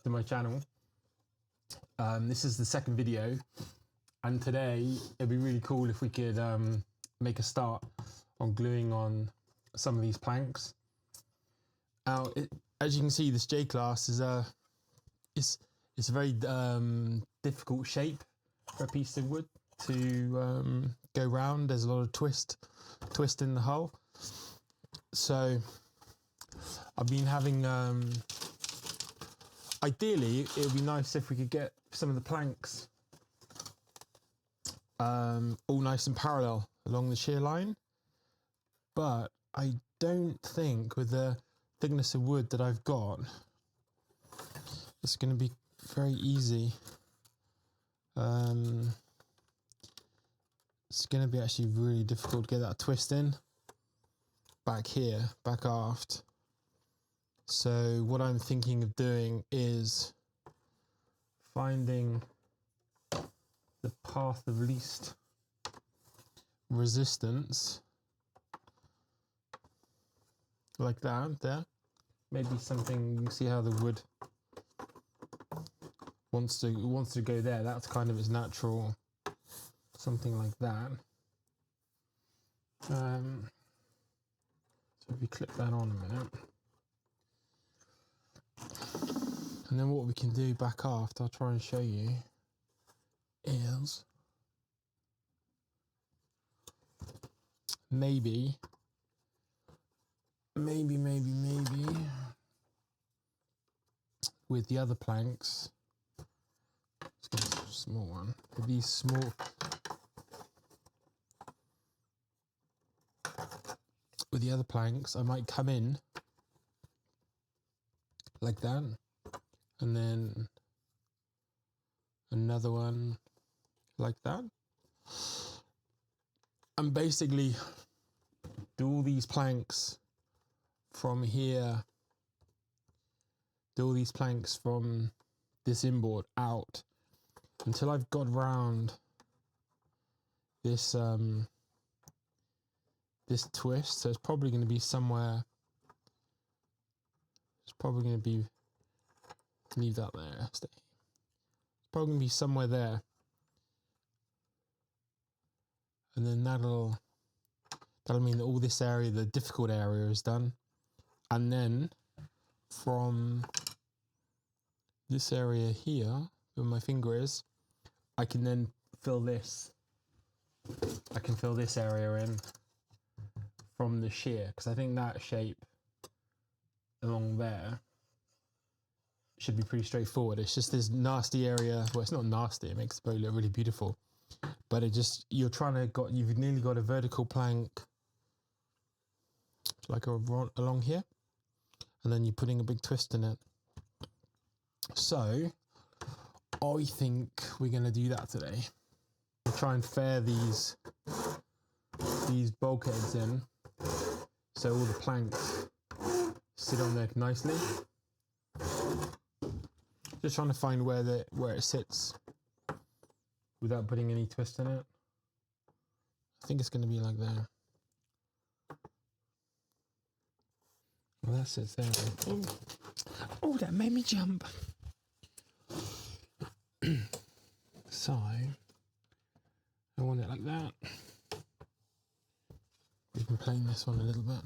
to my channel. This is the second video, and today it'd be really cool if we could make a start on gluing on some of these planks. Now, as you can see, this J-Class is it's a very difficult shape for a piece of wood to go round. There's a lot of twist in the hull. So I've been having, ideally it would be nice if we could get some of the planks all nice and parallel along the shear line, but I don't think with the thickness of wood that I've got it's going to be very easy. It's going to be actually really difficult to get that twist in back here, back aft. So what I'm thinking of doing is finding the path of least resistance, like that there. Maybe something, you can see how the wood wants to go there. That's kind of its natural, something like that. So if you clip that on a minute, and then what we can do back aft, I'll try and show you, is maybe with the other planks, let's get a small one, with these small, with the other planks, I might come in like that, and then another one like that, and basically do all these planks from here, do all these planks from this inboard out until I've got round this this twist. So it's probably going to be somewhere, it's probably going to be, leave that there, stay. It's probably going to be somewhere there, and then that'll mean that all this area, the difficult area, is done. And then from this area here, where my finger is, I can then fill this. I can fill this area in from the shear, because I think that shape along there should be pretty straightforward. It's just this nasty area. Well, it's not nasty. It makes the boat look really beautiful, but it just, you've nearly got a vertical plank like along here, and then you're putting a big twist in it. So I think we're going to do that today. We'll try and fair these bulkheads in so all the planks sit on there nicely. Just trying to find where it sits without putting any twist in it. I think it's going to be like that. Well, that sits there. Oh, that made me jump. So I want it like that. We can plane this one a little bit.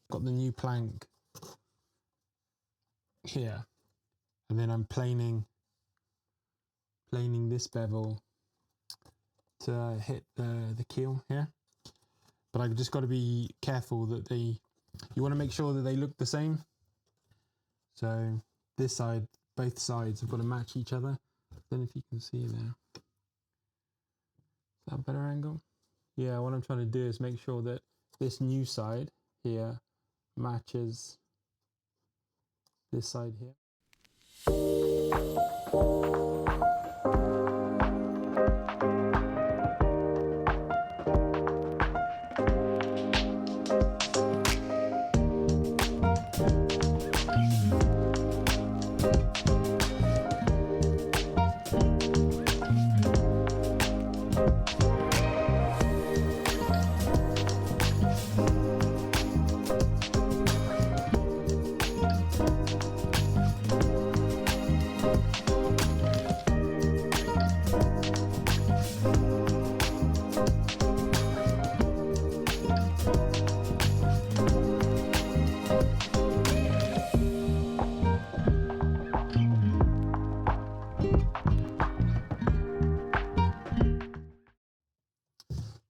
Got the new plank here, and then I'm planing this bevel to hit the keel here. But I've just got to be careful that you want to make sure that they look the same. So this side, both sides have got to match each other. I don't know if you can see there. Is that a better angle? Yeah, what I'm trying to do is make sure that this new side here matches this side here.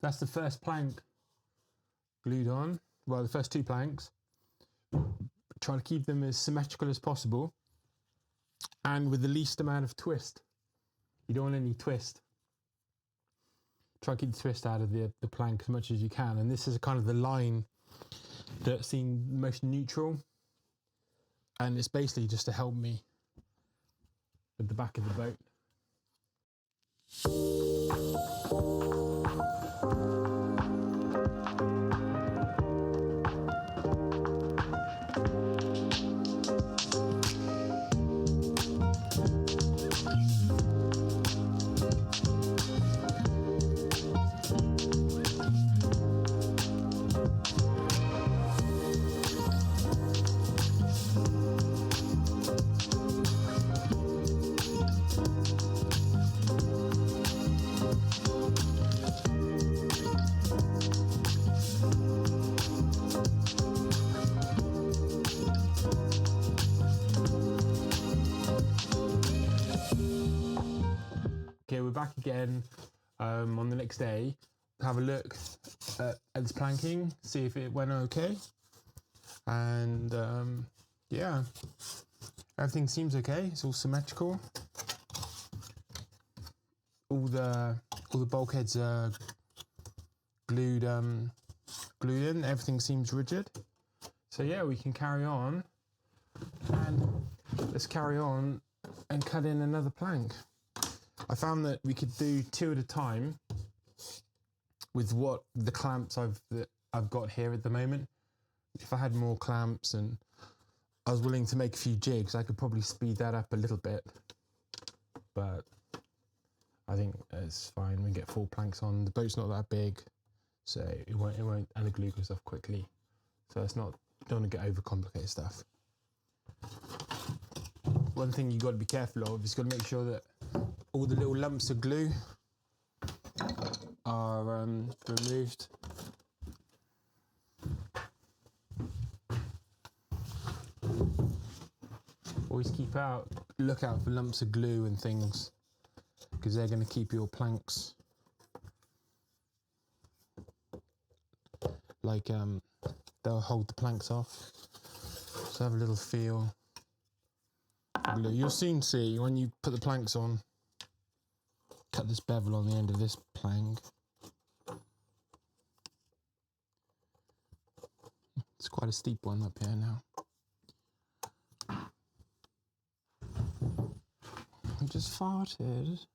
that's the first plank glued on. Well, the first 2 planks. Try to keep them as symmetrical as possible and with the least amount of twist. You don't want any twist. Try to keep the twist out of the plank as much as you can. And this is kind of the line that seemed most neutral. And it's basically just to help me with the back of the boat. Okay, we're back again on the next day. Have a look at this planking, see if it went okay. And yeah, everything seems okay. It's all symmetrical. All the bulkheads are glued in. Everything seems rigid. So yeah, we can carry on. And let's carry on and cut in another plank. I found that we could do 2 at a time with what the clamps I've got here at the moment. If I had more clamps and I was willing to make a few jigs, I could probably speed that up a little bit. But I think it's fine. We get 4 planks on. The boat's not that big, so it won't, and the glue goes off quickly. So it's not, don't want to get over complicated stuff. One thing you've got to be careful of is got to make sure that all the little lumps of glue are removed. Always look out for lumps of glue and things, because they're going to keep your planks like they'll hold the planks off. So have a little feel. You'll soon see when you put the planks on. Cut this bevel on the end of this plank. It's quite a steep one up here now. I just farted.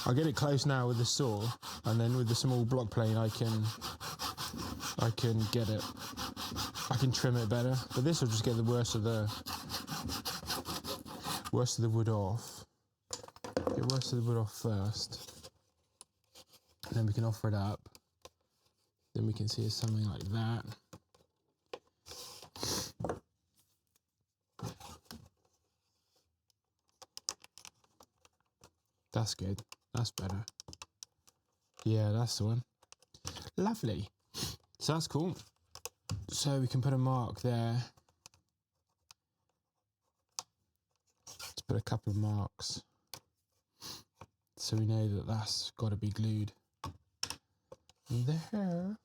I'll get it close now with the saw, and then with the small block plane I can get it. I can trim it better, but this will just get the worst of the wood off. Get worst of the wood off first, and then we can offer it up. Then we can see it's something like that. That's good. That's better. Yeah, that's the one. Lovely. So that's cool. So we can put a mark there. Let's put a couple of marks, so we know that that's got to be glued there.